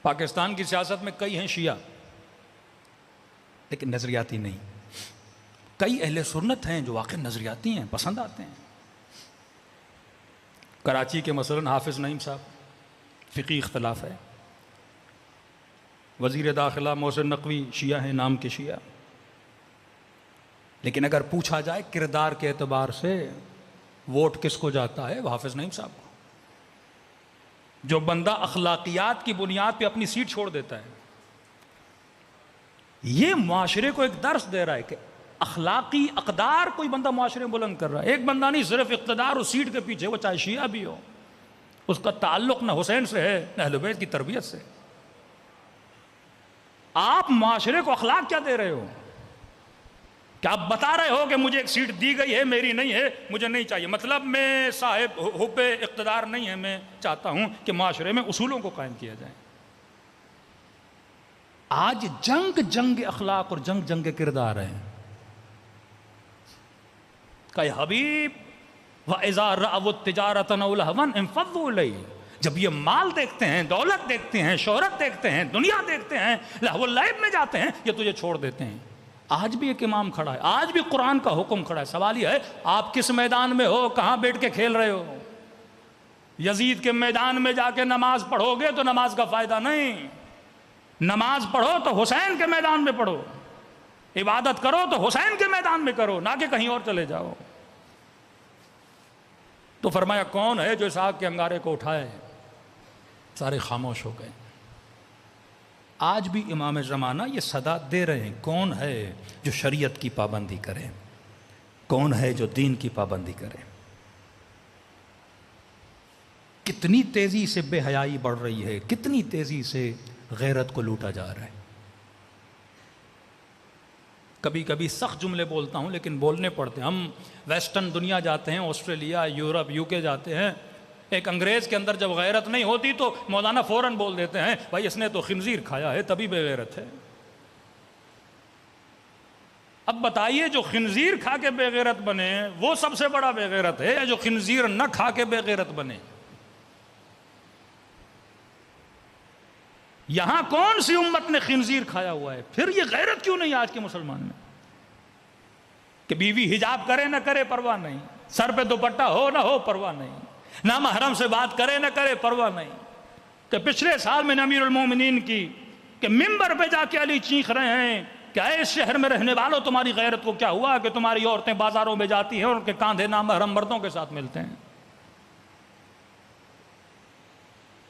پاکستان کی سیاست میں کئی ہیں شیعہ لیکن نظریاتی نہیں، کئی اہل سنت ہیں جو واقع نظریاتی ہیں، پسند آتے ہیں۔ کراچی کے مثلا حافظ نعیم صاحب، فقی اختلاف ہے۔ وزیر داخلہ محسن نقوی شیعہ ہیں، نام کے شیعہ، لیکن اگر پوچھا جائے کردار کے اعتبار سے ووٹ کس کو جاتا ہے، وہ حافظ نعیم صاحب کو۔ جو بندہ اخلاقیات کی بنیاد پہ اپنی سیٹ چھوڑ دیتا ہے، یہ معاشرے کو ایک درس دے رہا ہے کہ اخلاقی اقدار کوئی بندہ معاشرے میں بلند کر رہا ہے۔ ایک بندہ نہیں، صرف اقتدار اور سیٹ کے پیچھے، وہ چاہے شیعہ بھی ہو، اس کا تعلق نہ حسین سے ہے نہ اہل بیت کی تربیت سے۔ آپ معاشرے کو اخلاق کیا دے رہے ہو؟ کہ آپ بتا رہے ہو کہ مجھے ایک سیٹ دی گئی ہے، میری نہیں ہے، مجھے نہیں چاہیے، مطلب میں صاحب حب اقتدار نہیں ہے، میں چاہتا ہوں کہ معاشرے میں اصولوں کو قائم کیا جائے۔ آج جنگ اخلاق اور جنگ کردار ہے۔ کہ حبیب وَإِذَا رَأَوُا التِّجَارَةَ أَوْ لَهْوًا انفضوا إِلَيْهِ، جب یہ مال دیکھتے ہیں، دولت دیکھتے ہیں، شہرت دیکھتے ہیں، دنیا دیکھتے ہیں، لہو اللعب میں جاتے ہیں، یہ تجھے چھوڑ دیتے ہیں۔ آج بھی ایک امام کھڑا ہے، آج بھی قرآن کا حکم کھڑا ہے۔ سوال یہ ہے آپ کس میدان میں ہو، کہاں بیٹھ کے کھیل رہے ہو؟ یزید کے میدان میں جا کے نماز پڑھو گے تو نماز کا فائدہ نہیں، نماز پڑھو تو حسین کے میدان میں پڑھو، عبادت کرو تو حسین کے میدان میں کرو، نہ کہ کہیں اور چلے جاؤ۔ تو فرمایا کون ہے جو اس آگ کے انگارے کو اٹھائے؟ سارے خاموش ہو گئے۔ آج بھی امام زمانہ یہ صدا دے رہے ہیں، کون ہے جو شریعت کی پابندی کرے، کون ہے جو دین کی پابندی کرے۔ کتنی تیزی سے بے حیائی بڑھ رہی ہے، کتنی تیزی سے غیرت کو لوٹا جا رہا ہے۔ کبھی کبھی سخت جملے بولتا ہوں لیکن بولنے پڑتے ہیں۔ ہم ویسٹرن دنیا جاتے ہیں، آسٹریلیا، یورپ، UK جاتے ہیں، ایک انگریز کے اندر جب غیرت نہیں ہوتی تو مولانا فوراً بول دیتے ہیں بھائی اس نے تو خنزیر کھایا ہے تبھی بے غیرت ہے۔ اب بتائیے جو خنزیر کھا کے بے غیرت بنے وہ سب سے بڑا بے غیرت ہے یا جو خنزیر نہ کھا کے بے غیرت بنے؟ یہاں کون سی امت نے خنزیر کھایا ہوا ہے؟ پھر یہ غیرت کیوں نہیں آج کے مسلمان میں؟ کہ بیوی حجاب کرے نہ کرے پرواہ نہیں، سر پہ دوپٹہ ہو نہ ہو پرواہ نہیں، نہ محرم سے بات کرے نہ کرے پرواہ نہیں۔ کہ پچھلے سال میں امیر المومنین کی کہ ممبر پہ جا کے علی چیخ رہے ہیں کہ اے اس شہر میں رہنے والوں تمہاری غیرت کو کیا ہوا کہ تمہاری عورتیں بازاروں میں جاتی ہیں اور ان کے کاندھے نامحرم مردوں کے ساتھ ملتے ہیں۔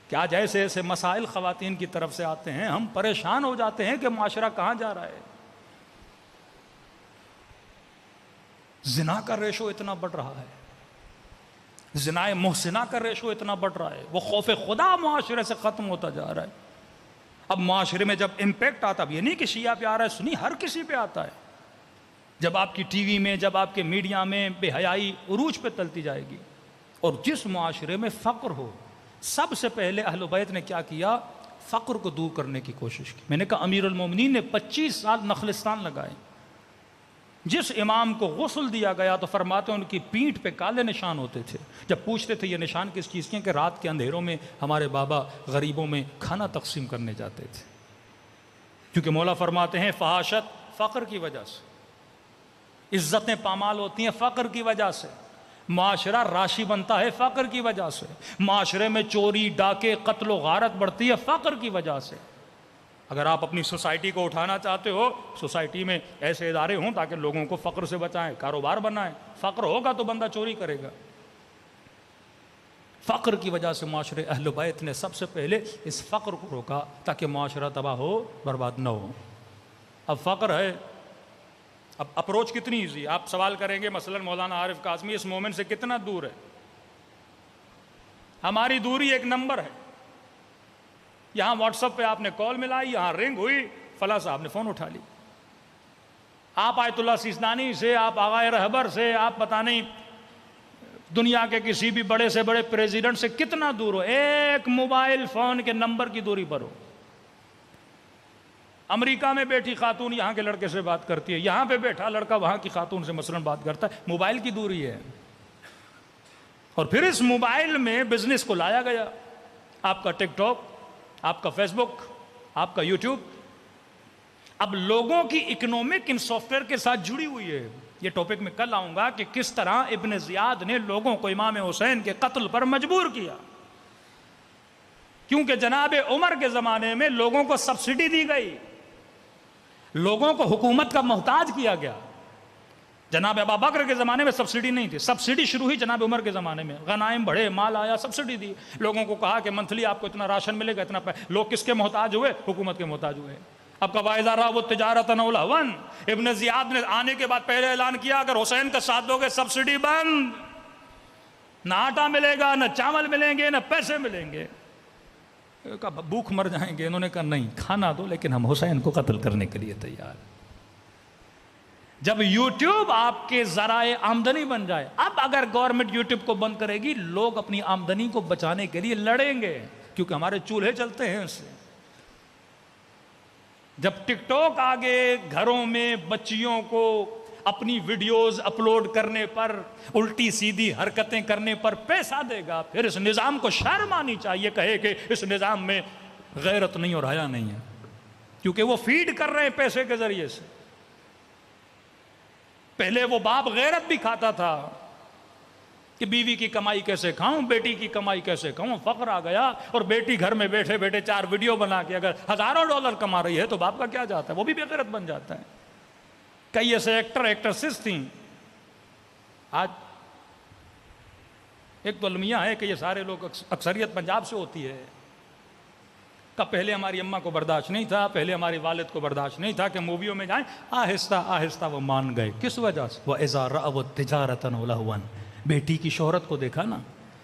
کیا جیسے ایسے مسائل خواتین کی طرف سے آتے ہیں ہم پریشان ہو جاتے ہیں کہ معاشرہ کہاں جا رہا ہے۔ زنا کا ریشو اتنا بڑھ رہا ہے، زنا محسنہ کا ریشو اتنا بڑھ رہا ہے، وہ خوف خدا معاشرے سے ختم ہوتا جا رہا ہے۔ اب معاشرے میں جب امپیکٹ آتا، اب یہ نہیں کہ شیعہ پہ آ رہا ہے، سنی ہر کسی پہ آتا ہے۔ جب آپ کی ٹی وی میں، جب آپ کے میڈیا میں بے حیائی عروج پہ تلتی جائے گی، اور جس معاشرے میں فقر ہو، سب سے پہلے اہل بیت نے کیا کیا؟ فقر کو دور کرنے کی کوشش کی۔ میں نے کہا امیر المومنین نے 25 سال نخلستان لگائے۔ جس امام کو غسل دیا گیا تو فرماتے ہیں ان کی پیٹھ پہ کالے نشان ہوتے تھے۔ جب پوچھتے تھے یہ نشان کس چیز کے ہیں، کہ رات کے اندھیروں میں ہمارے بابا غریبوں میں کھانا تقسیم کرنے جاتے تھے۔ کیونکہ مولا فرماتے ہیں فحاشت فقر کی وجہ سے، عزتیں پامال ہوتی ہیں فقر کی وجہ سے، معاشرہ راشی بنتا ہے فقر کی وجہ سے، معاشرے میں چوری، ڈاکے، قتل و غارت بڑھتی ہے فقر کی وجہ سے۔ اگر آپ اپنی سوسائٹی کو اٹھانا چاہتے ہو، سوسائٹی میں ایسے ادارے ہوں تاکہ لوگوں کو فقر سے بچائیں، کاروبار بنائیں۔ فقر ہوگا تو بندہ چوری کرے گا۔ فقر کی وجہ سے معاشرے اہل بیت نے سب سے پہلے اس فقر کو روکا تاکہ معاشرہ تباہ ہو، برباد نہ ہو۔ اب فقر ہے، اب اپروچ کتنی ایزی۔ آپ سوال کریں گے مثلا مولانا عارف قاسمی اس مومن سے کتنا دور ہے؟ ہماری دوری ایک نمبر ہے۔ یہاں واٹس ایپ پہ آپ نے کال ملائی، یہاں رنگ ہوئی، فلاں صاحب نے فون اٹھا لی۔ آپ آیت اللہ سیستانی سے، آپ آغائے رہبر سے، آپ پتہ نہیں دنیا کے کسی بھی بڑے سے بڑے پریزیڈنٹ سے کتنا دور ہو، ایک موبائل فون کے نمبر کی دوری پر ہو۔ امریکہ میں بیٹھی خاتون یہاں کے لڑکے سے بات کرتی ہے، یہاں پہ بیٹھا لڑکا وہاں کی خاتون سے مثلا بات کرتا ہے، موبائل کی دوری ہے۔ اور پھر اس موبائل میں بزنس کو لایا گیا۔ آپ کا ٹک ٹاک، آپ کا فیس بک، آپ کا یوٹیوب، اب لوگوں کی اکنامک ان سافٹ ویئر کے ساتھ جڑی ہوئی ہے. یہ ٹاپک میں کل آؤں گا کہ کس طرح ابن زیاد نے لوگوں کو امام حسین کے قتل پر مجبور کیا، کیونکہ جناب عمر کے زمانے میں لوگوں کو سبسڈی دی گئی، لوگوں کو حکومت کا محتاج کیا گیا. جناب ابا بکر کے زمانے میں سبسڈی نہیں تھی، سبسڈی شروع ہوئی جناب عمر کے زمانے میں. غنائم بڑھے، مال آیا، سبسڈی دی، لوگوں کو کہا کہ منتھلی آپ کو اتنا راشن ملے گا، اتنا لوگ کس کے محتاج ہوئے؟ حکومت کے محتاج ہوئے. اب کا وَإِذَا رَأَوُا التِّجَارَةَ أَوْ لَهْوًا، ابن زیاد نے آنے کے بعد پہلے اعلان کیا اگر حسین کا ساتھ دو گے سبسڈی بند، نہ آٹا ملے گا، نہ چاول ملیں گے، نہ پیسے ملیں گے. کہا بھوک مر جائیں گے. انہوں نے کہا نہیں، کھانا دو لیکن ہم حسین کو قتل کرنے کے لیے تیار. جب یوٹیوب آپ کے ذرائع آمدنی بن جائے، اب اگر گورنمنٹ یوٹیوب کو بند کرے گی، لوگ اپنی آمدنی کو بچانے کے لیے لڑیں گے، کیونکہ ہمارے چولہے چلتے ہیں اس سے. جب ٹک ٹاک آگے گھروں میں بچیوں کو اپنی ویڈیوز اپلوڈ کرنے پر، الٹی سیدھی حرکتیں کرنے پر پیسہ دے گا، پھر اس نظام کو شرم آنی چاہیے، کہے کہ اس نظام میں غیرت نہیں اور حیا نہیں ہے، کیونکہ وہ فیڈ کر رہے ہیں پیسے کے ذریعے سے. پہلے وہ باپ غیرت بھی کھاتا تھا کہ بیوی کی کمائی کیسے کھاؤں، بیٹی کی کمائی کیسے کھاؤں. فقر آ گیا اور بیٹی گھر میں بیٹھے بیٹھے 4 ویڈیو بنا کے اگر $1000 کما رہی ہے تو باپ کا کیا جاتا ہے؟ وہ بھی بے غیرت بن جاتا ہے. کئی ایسے ایکٹرسز تھیں. آج ایک تو المیہ ہے کہ یہ سارے لوگ اکثریت پنجاب سے ہوتی ہے. کہ پہلے ہماری اماں کو برداشت نہیں تھا، پہلے ہماری والد کو برداشت نہیں تھا کہ موویوں میں جائیں. آہستہ آہستہ وہ مان گئے. کس وجہ سے؟ وَإِذَا رَأَوُا التِّجَارَةَ أَوْ لَهْوًا، بیٹی کی شہرت کو دیکھا نا.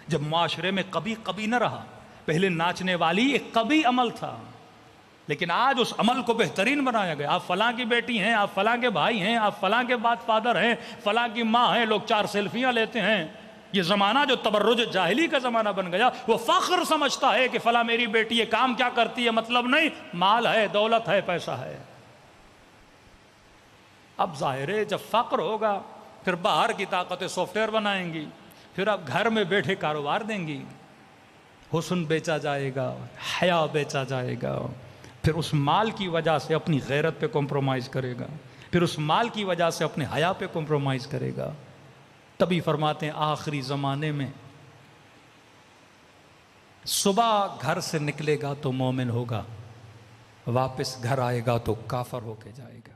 جب معاشرے میں کبھی نہ رہا، پہلے ناچنے والی ایک کبھی عمل تھا، لیکن آج اس عمل کو بہترین بنایا گیا. آپ فلاں کی بیٹی ہیں، آپ فلاں کے بھائی ہیں، آپ فلاں کے بعد فادر ہیں، فلاں کی ماں ہیں، لوگ 4 سیلفیاں لیتے ہیں. یہ زمانہ جو تبرج جاہلی کا زمانہ بن گیا، وہ فخر سمجھتا ہے کہ فلاں میری بیٹی یہ کام کیا کرتی ہے، مطلب نہیں، مال ہے، دولت ہے، پیسہ ہے. اب ظاہر ہے جب فقر ہوگا پھر باہر کی طاقتیں سافٹ ویئر بنائیں گی، پھر اب گھر میں بیٹھے کاروبار دیں گی. حسن بیچا جائے گا، حیا بیچا جائے گا، پھر اس مال کی وجہ سے اپنی غیرت پہ کمپرومائز کرے گا، پھر اس مال کی وجہ سے اپنے حیا پہ کمپرومائز کرے گا. تبھی فرماتے ہیں آخری زمانے میں صبح گھر سے نکلے گا تو مومن ہوگا، واپس گھر آئے گا تو کافر ہو کے جائے گا.